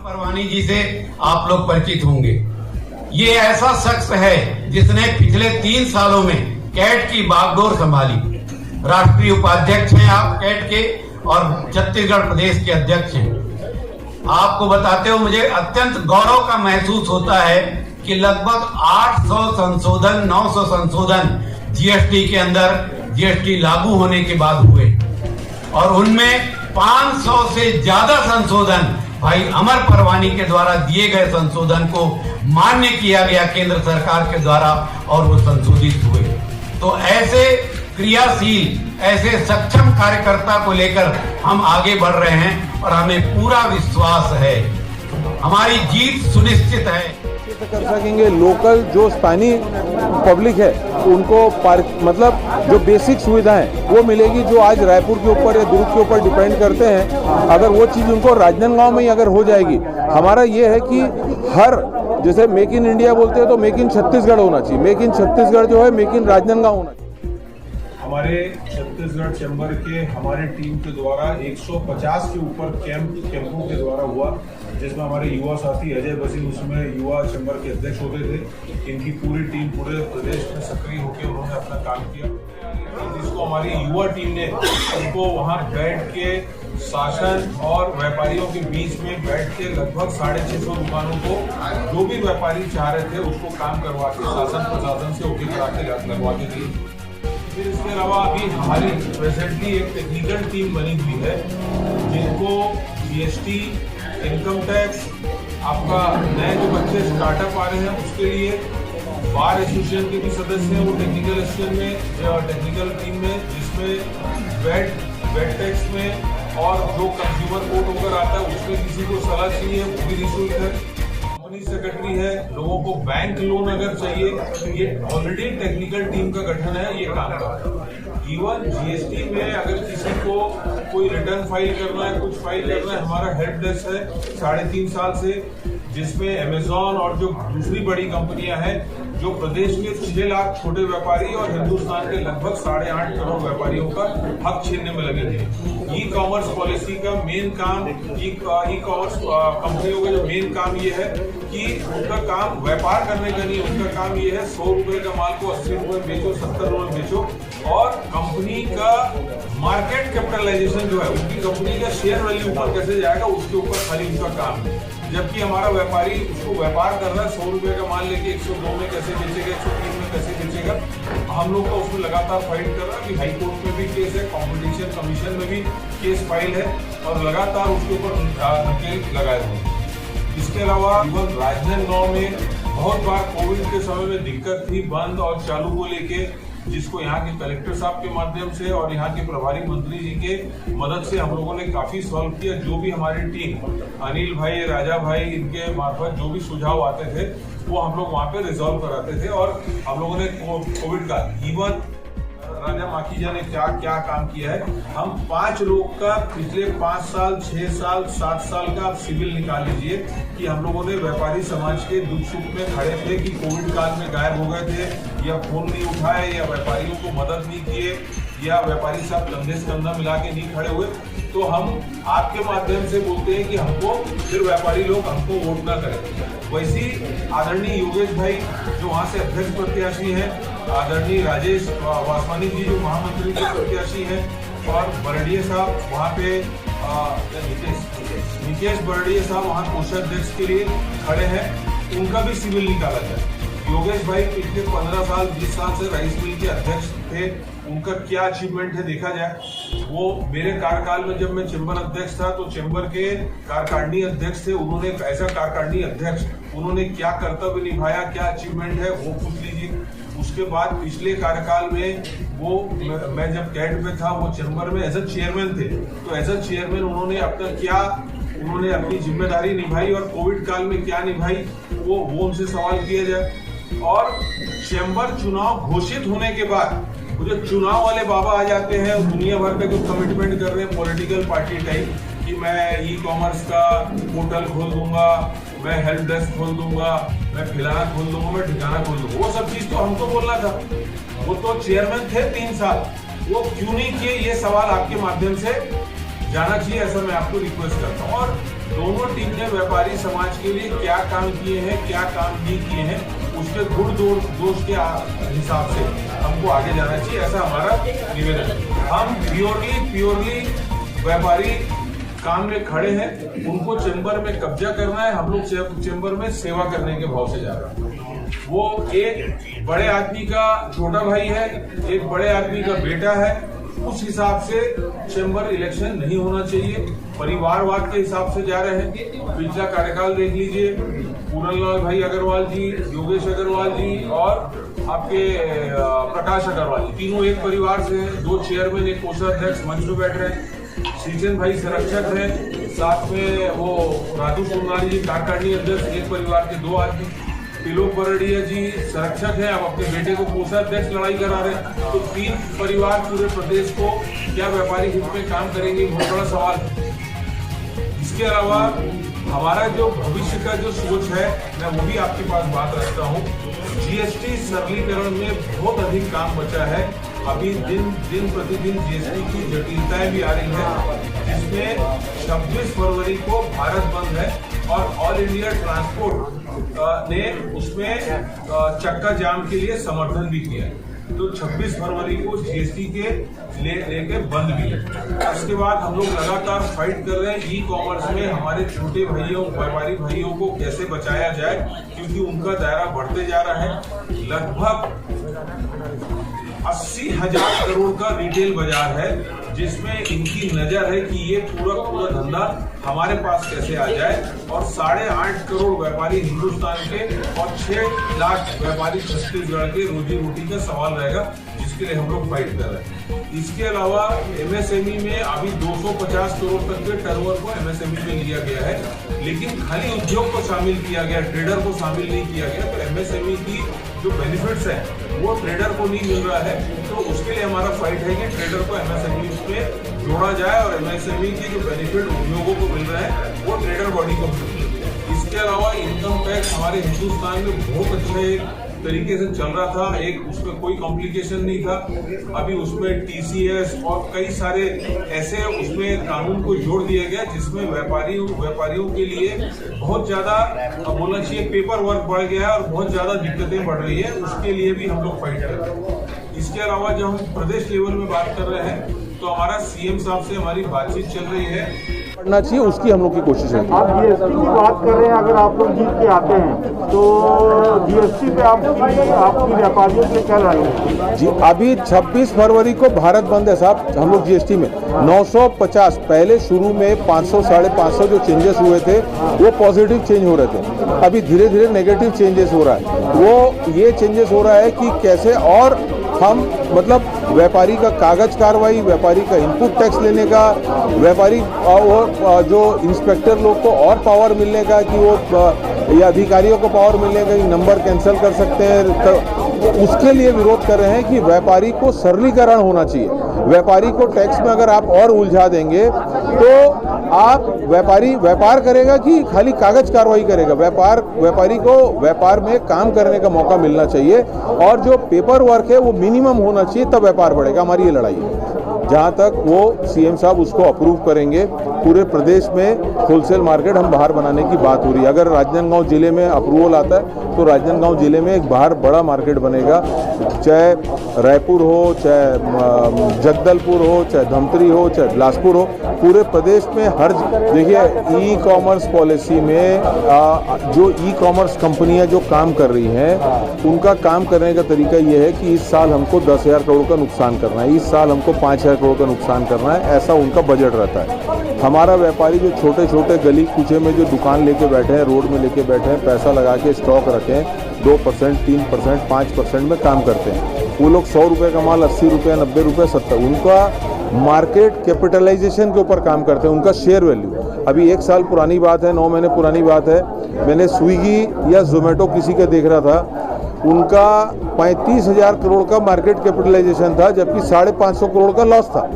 परवानी जी से आप लोग परिचित होंगे। ये ऐसा शख्स है जिसने पिछले 3 सालों में कैट की बागडोर संभाली। राष्ट्रीय उपाध्यक्ष हैं आप कैट के और छत्तीसगढ़ प्रदेश के अध्यक्ष हैं। आपको बताते हुए मुझे अत्यंत गौरव का महसूस होता है कि लगभग 800 संशोधन 900 संशोधन जीएसटी के अंदर जीएसटी लागू होने के बाद हुए और उनमें 500 से ज्यादा संशोधन भाई अमर परवानी के द्वारा दिए गए संशोधन को मान्य किया गया केंद्र सरकार के द्वारा और वो संशोधित हुए। तो ऐसे क्रियाशील ऐसे सक्षम कार्यकर्ता को लेकर हम आगे बढ़ रहे हैं और हमें पूरा विश्वास है हमारी जीत सुनिश्चित है। कर सकेंगे लोकल जो स्थानीय पब्लिक है उनको मतलब जो बेसिक सुविधाएं वो मिलेगी जो आज रायपुर के ऊपर या दुर्ग के ऊपर डिपेंड करते हैं। अगर वो चीज़ उनको राजनांदगांव में ही अगर हो जाएगी, हमारा ये है कि हर जैसे मेक इन इंडिया बोलते हैं तो मेक इन छत्तीसगढ़ होना चाहिए। मेक इन छत्तीसगढ़ जो है मेक इन राजनांदगांव होना चाहिए। हमारे छत्तीसगढ़ चैम्बर के हमारे टीम के द्वारा 150 के ऊपर कैंपों के द्वारा हुआ, जिसमें हमारे युवा साथी अजय बसिन उसमें युवा चैम्बर के अध्यक्ष होते थे। इनकी पूरी टीम पूरे प्रदेश में सक्रिय होकर उन्होंने अपना काम किया, जिसको हमारी युवा टीम ने उनको वहाँ बैठ के शासन और व्यापारियों के बीच में बैठ के लगभग 650 दुकानों को जो भी व्यापारी चाह रहे थे उसको काम करवा के शासन प्रशासन से ओके करा के लगवा के दी। फिर इसके अलावा अभी हमारी प्रेजेंटली एक टेक्निकल टीम बनी हुई है जिनको जीएसटी, इनकम टैक्स, आपका नए जो बच्चे स्टार्टअप आ रहे हैं उसके लिए बार एसोसिएशन के भी सदस्य हैं वो टेक्निकल एसोसिएशन में टेक्निकल टीम में, जिसमें वेट टैक्स में और जो कंज्यूमर कोर्ट होकर आता है उसमें किसी को सलाह चाहिए वो भी निःशुल्क है। कंपनी सेक्रेटरी है, लोगों को बैंक लोन अगर चाहिए तो ये ऑलरेडी टेक्निकल टीम का गठन है, ये काम कर रहा है। इवन जीएसटी में अगर किसी को कोई रिटर्न फाइल करना है, कुछ फाइल करना है, हमारा हेल्प डेस्क है 3.5 साल से, जिसमें अमेजॉन और जो दूसरी बड़ी कंपनियां हैं जो प्रदेश के 6 लाख छोटे व्यापारी और हिंदुस्तान के लगभग 8.5 करोड़ व्यापारियों का हक छीनने में लगे थे। ई कॉमर्स पॉलिसी का मेन काम, ई कॉमर्स कंपनियों का जो मेन काम ये है कि उनका काम व्यापार करने का नहीं, उनका काम ये है 100 रुपए का माल को 80 रुपए बेचो, 70 रुपए बेचो और कंपनी का मार्केट कैपिटलाइजेशन जो है उनकी कंपनी का शेयर वैल्यू ऊपर कैसे जाएगा उसके ऊपर खाली उनका काम है। जबकि हमारा व्यापारी उसको व्यापार कर रहा है 100 रुपए का माल लेके 102 में कैसे बेचेगा, 103 में कैसे बेचेगा। हम लोग का उसमें लगातार फाइट कर रहा है कि हाई कोर्ट में भी केस है, कॉम्पिटिशन कमीशन में भी केस फाइल है और लगातार उसके ऊपर नकेल लगाए हुए हैं। इसके अलावा राजनांदगांव में बहुत बार कोविड के समय में दिक्कत थी बंद और चालू को लेके, जिसको यहाँ के कलेक्टर साहब के माध्यम से और यहाँ के प्रभारी मंत्री जी के मदद से हम लोगों ने काफी सॉल्व किया। जो भी हमारी टीम अनिल भाई, राजा भाई, इनके मार्फत जो भी सुझाव आते थे वो हम लोग वहाँ पे रिजॉल्व कराते थे और हम लोगों ने कोविड का इवन राजा माखीजा ने क्या क्या काम किया है। हम 5 लोग का पिछले 5 साल, 6 साल, 7 साल का आप सिविल निकाल लीजिए कि हम लोगों ने व्यापारी समाज के दुख सुख में खड़े थे कि कोविड काल में गायब हो गए थे या फोन नहीं उठाए या व्यापारियों को मदद नहीं किए या व्यापारी साहब कंधे से कंधा मिला के नहीं खड़े हुए। तो हम आपके माध्यम से बोलते हैं कि हमको फिर व्यापारी लोग हमको वोट ना करें। वैसी आदरणीय योगेश भाई जो वहाँ से अध्यक्ष प्रत्याशी हैं, आदरणीय राजेश वासवानी जी जो महामंत्री के प्रत्याशी हैं और बरडिया साहब वहाँ पे निकेश बरडिया साहब वहाँ कोषाध्यक्ष के लिए खड़े हैं, उनका भी सिविल निकाला जाए। योगेश भाई पिछले 15 साल 20 साल से राइस मिल के अध्यक्ष थे, उनका क्या अचीवमेंट है देखा जाए। वो मेरे कार्यकाल में जब मैं चैम्बर अध्यक्ष था तो चैम्बर के कार्यकारिणी अध्यक्ष थे, उन्होंने ऐसा कार्यकारिणी अध्यक्ष उन्होंने क्या कर्तव्य निभाया, क्या अचीवमेंट है वो पूछ लीजिए। उसके बाद पिछले कार्यकाल में वो मैं जब कैट में था वो चैम्बर में एज अ चेयरमैन थे, तो एज अ चेयरमैन उन्होंने अपनी जिम्मेदारी निभाई और कोविड काल में क्या निभाई वो उनसे सवाल किया जाए। और चैम्बर चुनाव घोषित होने के बाद वो जो चुनाव वाले बाबा आ जाते हैं दुनिया भर का जो कमिटमेंट कर रहे हैं पॉलिटिकल पार्टी टाइप कि मैं ई कॉमर्स का पोर्टल खोल दूंगा, मैं हेल्प डेस्क खोल दूंगा, मैं खिलाना खोल दूंगा, मैं ठिकाना खोल दूंगा, वो सब चीज तो हमको बोलना था। वो तो चेयरमैन थे 3 साल, वो क्यों नहीं किए, ये सवाल आपके माध्यम से जाना चाहिए, ऐसा मैं आपको रिक्वेस्ट करता हूँ। और दोनों टीम ने व्यापारी समाज के लिए क्या काम किए हैं, क्या काम नहीं किए हैं, उसके गुण दोष के हिसाब से हमको आगे जाना चाहिए, ऐसा हमारा निवेदन है। हम प्योरली व्यापारी काम में खड़े हैं, उनको चेंबर में कब्जा करना है, हम लोग चेंबर में सेवा करने के भाव से जा रहे हैं। वो एक बड़े आदमी का छोटा भाई है, एक बड़े आदमी का बेटा है, उस हिसाब से चेंबर इलेक्शन नहीं होना चाहिए। परिवारवाद के हिसाब से जा रहे हैं। पिछला कार्यकाल देख लीजिए, पूरनलाल भाई अग्रवाल जी, योगेश अग्रवाल जी और आपके प्रकाश अग्रवाल जी, तीनों एक परिवार से हैं। 2 चेयरमैन, एक कोषाध्यक्ष मंच में बैठ रहे हैं। श्रीचंद भाई संरक्षक हैं, साथ में वो राजू सोनारी जी कार्यकारिणी अध्यक्ष, एक परिवार के 2 आदमी। त्रिलोक बरड़िया जी संरक्षक हैं, आप अपने बेटे को कोषाध्यक्ष लड़ाई करा रहे हैं। तो 3 परिवार पूरे प्रदेश को क्या व्यापारी हित में काम करेंगे, बहुत बड़ा सवाल है। इसके अलावा हमारा जो भविष्य का जो सोच है, मैं वो भी आपके पास बात रखता हूँ। जीएसटी सरलीकरण में बहुत अधिक काम बचा है। अभी दिन प्रतिदिन जीएसटी की जटिलताएं भी आ रही है, जिसमें 26 फरवरी को भारत बंद है और ऑल इंडिया ट्रांसपोर्ट ने उसमें चक्का जाम के लिए समर्थन भी किया है। तो 26 फरवरी को जीएसटी के लेके बंद भी है। उसके बाद हम लोग लगातार फाइट कर रहे हैं ई कॉमर्स में हमारे छोटे भाइयों, व्यापारी भाइयों को कैसे बचाया जाए, क्योंकि उनका दायरा बढ़ते जा रहा है। लगभग 80,000 करोड़ का रिटेल बाजार है, जिसमें इनकी नजर है कि ये पूरा धंधा हमारे पास कैसे आ जाए। और 8.5 करोड़ व्यापारी हिंदुस्तान के और 6 लाख व्यापारी छत्तीसगढ़ के रोजी रोटी का सवाल रहेगा, जिसके लिए हम लोग फाइट कर रहे हैं। इसके अलावा एमएसएमई में अभी 250 करोड़ तक के टर्नओवर को एमएसएमई में लिया गया है, लेकिन खाली उद्योग को शामिल किया गया, ट्रेडर को शामिल नहीं किया गया। तो एमएसएमई की जो बेनिफिट्स है वो ट्रेडर को नहीं मिल रहा है। तो उसके लिए हमारा फाइट है कि ट्रेडर को एमएसएमई में जोड़ा जाए और एमएसएमई के जो बेनिफिट उद्योगों को मिल रहे हैं वो ट्रेडर बॉडी को मिल रहे हैं। इसके अलावा इनकम टैक्स हमारे हिंदुस्तान में बहुत अच्छे तरीके से चल रहा था, एक उसमें कोई कॉम्प्लिकेशन नहीं था। अभी उसमें टीसीएस और कई सारे ऐसे उसमें कानून को जोड़ दिया गया, जिसमें व्यापारियों के लिए बहुत ज्यादा बोलना चाहिए पेपर वर्क बढ़ गया है और बहुत ज्यादा दिक्कतें बढ़ रही है। उसके लिए भी हम लोग फाइट कर रहे हैं। इसके अलावा जब हम प्रदेश लेवल में बात कर रहे हैं, तो हमारा सीएम साहब से हमारी बातचीत चल रही है, बढ़ना चाहिए, उसकी हम लोग की कोशिश है। आप जीएसटी की बात कर रहे हैं, अगर आप लोग जीत के आते हैं तो जीएसटी पे आपकी व्यापारियों के क्या लड़ेंगे? जी, अभी 26 फरवरी को भारत बंद है साहब। हम लोग जीएसटी में 950, पहले शुरू में 500 साढ़े 500 जो चेंजेस हुए थे वो पॉजिटिव चेंज हो रहे थे। अभी धीरे धीरे नेगेटिव चेंजेस हो रहा है। वो ये चेंजेस हो रहा है कि कैसे और हम मतलब व्यापारी का कागज कार्रवाई, व्यापारी का इनपुट टैक्स लेने का, व्यापारी और जो इंस्पेक्टर लोग को और पावर मिलने का कि वो या अधिकारियों को पावर मिलने का कि नंबर कैंसिल कर सकते हैं। तो उसके लिए विरोध कर रहे हैं कि व्यापारी को सरलीकरण होना चाहिए। व्यापारी को टैक्स में अगर आप और उलझा देंगे तो आप व्यापार करेगा कि खाली कागज कार्रवाई करेगा। व्यापारी को व्यापार में काम करने का मौका मिलना चाहिए और जो पेपर वर्क है वो मिनिमम होना चाहिए, तब व्यापार बढ़ेगा। हमारी ये लड़ाई है। जहाँ तक वो सीएम साहब उसको अप्रूव करेंगे, पूरे प्रदेश में होलसेल मार्केट हम बाहर बनाने की बात हो रही है। अगर राजनांदगांव जिले में अप्रूवल आता है तो राजनांदगांव जिले में एक बाहर बड़ा मार्केट बनेगा, चाहे रायपुर हो, चाहे जगदलपुर हो, चाहे धमतरी हो, चाहे बिलासपुर हो, पूरे प्रदेश में हर देखिए ई कॉमर्स पॉलिसी में जो ई कॉमर्स कंपनियां जो काम कर रही हैं उनका काम करने का तरीका ये है कि इस साल हमको 10,000 करोड़ का नुकसान करना है, इस साल हमको 5,000 करोड़ का नुकसान करना है, ऐसा उनका बजट रहता है। हमारा व्यापारी जो छोटे छोटे गली कूचे में जो दुकान लेके बैठे हैं, रोड में लेके बैठे हैं, पैसा लगा के स्टॉक रखें, 2%, 3%, 5% में काम करते हैं। वो लोग 100 रुपये का माल 80 रुपये, 90 रुपये, 70, उनका मार्केट कैपिटलाइजेशन के ऊपर काम करते हैं, उनका शेयर वैल्यू। अभी 1 साल पुरानी बात है, 9 महीने पुरानी बात है, मैंने स्विगी या जोमेटो किसी का देख रहा था, उनका 35,000 करोड़ का मार्केट कैपिटलाइजेशन था, जबकि 550 करोड़ का लॉस था।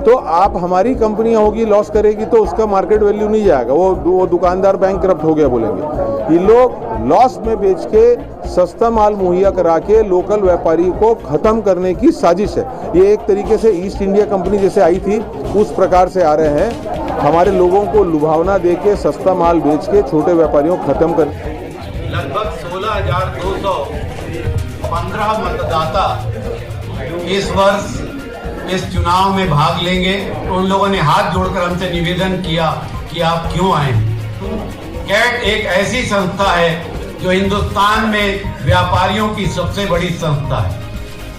तो आप हमारी कंपनियां होगी लॉस करेगी तो उसका मार्केट वैल्यू नहीं जाएगा, वो दुकानदार बैंकक्रप्ट हो गया बोलेंगे। ये लोग लॉस में बेच के सस्ता माल मुहैया करा के लोकल व्यापारी को खत्म करने की साजिश है। ये एक तरीके से ईस्ट इंडिया कंपनी जैसे आई थी उस प्रकार से आ रहे हैं। हमारे लोगों को लुभावना दे के सस्ता माल बेच के छोटे व्यापारियों को खत्म कर। लगभग 16,215 मतदाता इस वर्ष इस चुनाव में भाग लेंगे। उन लोगों ने हाथ जोड़कर हमसे निवेदन किया कि आप क्यों आए। कैट एक ऐसी संस्था है जो हिंदुस्तान में व्यापारियों की सबसे बड़ी संस्था है।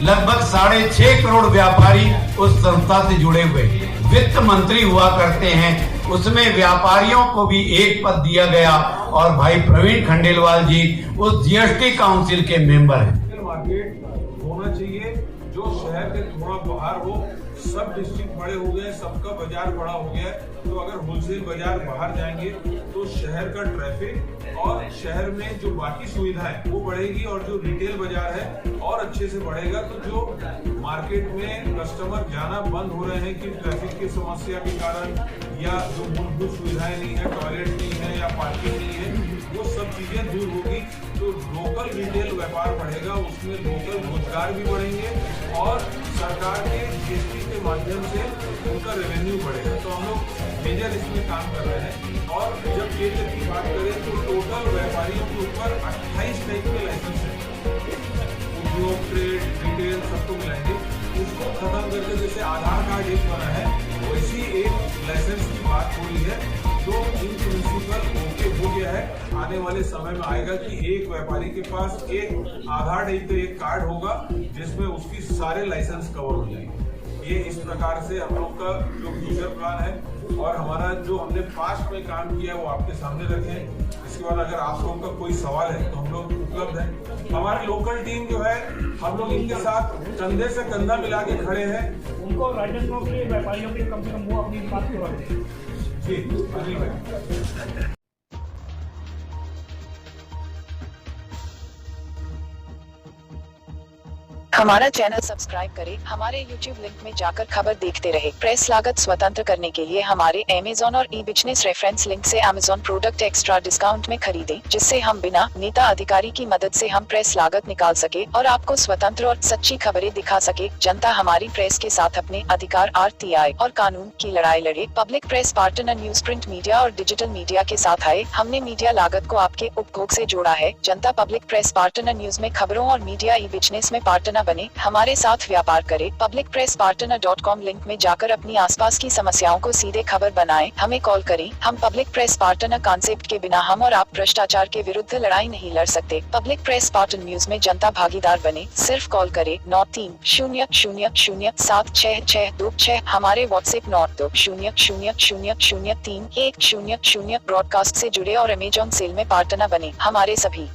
लगभग 6.5 करोड़ व्यापारी उस संस्था से जुड़े हुए वित्त मंत्री हुआ करते हैं। उसमें व्यापारियों को भी एक पद दिया गया और भाई प्रवीण खंडेलवाल जी उस जीएसटी काउंसिल के मेंबर हैं। मार्केट होना चाहिए जो शहर के थोड़ा बाहर हो। सब डिस्ट्रिक्ट बड़े हो गए, सबका बाजार बड़ा हो गया, तो अगर होलसेल बाजार बाहर जाएंगे तो शहर का ट्रैफिक और शहर में जो बाकी सुविधाएं वो बढ़ेगी और जो रिटेल बाजार है और अच्छे से बढ़ेगा। तो जो मार्केट में कस्टमर जाना बंद हो रहे हैं कि ट्रैफिक की समस्या के कारण या जो मूलभूत सुविधाएं नहीं है, टॉयलेट नहीं है या पार्किंग नहीं है, वो सब चीजें दूर होगी तो लोकल रिटेल व्यापार बढ़ेगा, उसमें लोकल रोजगार भी बढ़ेंगे और सरकार के जीएसटी के माध्यम से उनका रेवेन्यू बढ़ेगा। तो हम लोग मेजर इसमें काम कर रहे हैं। और जब केंद्र की बात करें तो टोटल व्यापारियों के ऊपर 28 टाइप के लाइसेंस है, उद्योग, ट्रेड, रिटेल सबको मिलाएंगे। उसको खत्म करके जैसे आधार कार्ड एक बना है वैसी एक लाइसेंस की बात हो रही है। तो इन प्रिंसिपल ओके हो गया है। आने वाले समय में आएगा कि एक व्यापारी के पास एक आधार टाइप का एक कार्ड होगा जिसमें उसकी सारे लाइसेंस कवर हो जाएंगे। ये इस प्रकार से हम लोग का जो फ्यूचर प्लान है और हमारा जो हमने पास्ट में काम किया है वो आपके सामने रखें। इसके बाद अगर आप लोगों का कोई सवाल है तो हम लोग उपलब्ध हैं। हमारी लोकल टीम जो है हम लोग इनके साथ कंधे से कंधा मिला के खड़े हैं। उनको गाइडेंस के लिए व्यापारियों के कम से कम वो अपनी बात करवा दें। जी अनिल भाई। हमारा चैनल सब्सक्राइब करें, हमारे YouTube लिंक में जाकर खबर देखते रहे। प्रेस लागत स्वतंत्र करने के लिए हमारे Amazon और ई-बिजनेस रेफरेंस लिंक से Amazon प्रोडक्ट एक्स्ट्रा डिस्काउंट में खरीदें, जिससे हम बिना नेता अधिकारी की मदद से हम प्रेस लागत निकाल सके और आपको स्वतंत्र और सच्ची खबरें दिखा सके। जनता हमारी प्रेस के साथ अपने अधिकार RTI और कानून की लड़ाई लड़े। Public press partner news, print media और डिजिटल मीडिया के साथ आए। हमने मीडिया लागत को आपके उपभोग से जोड़ा है। जनता पब्लिक प्रेस पार्टनर न्यूज में खबरों और मीडिया ई-बिजनेस में पार्टनर बने, हमारे साथ व्यापार करें। publicpresspartner.com लिंक में जाकर अपनी आसपास की समस्याओं को सीधे खबर बनाएं, हमें कॉल करें। हम पब्लिक प्रेस पार्टनर कॉन्सेप्ट के बिना हम और आप भ्रष्टाचार के विरुद्ध लड़ाई नहीं लड़ सकते। पब्लिक प्रेस पार्टनर न्यूज में जनता भागीदार बने, सिर्फ कॉल करें 9300076626। हमारे व्हाट्सएप 9200003100 ब्रॉडकास्ट से जुड़े और अमेजॉन सेल में पार्टनर बने। हमारे सभी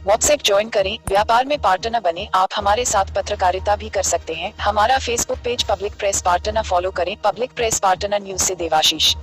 व्हाट्सएप ज्वाइन करें, व्यापार में पार्टनर बने। आप हमारे साथ पत्रकारिता भी कर सकते हैं। हमारा Facebook page public press partner follow करें। पब्लिक प्रेस पार्टनर न्यूज से देवाशीष।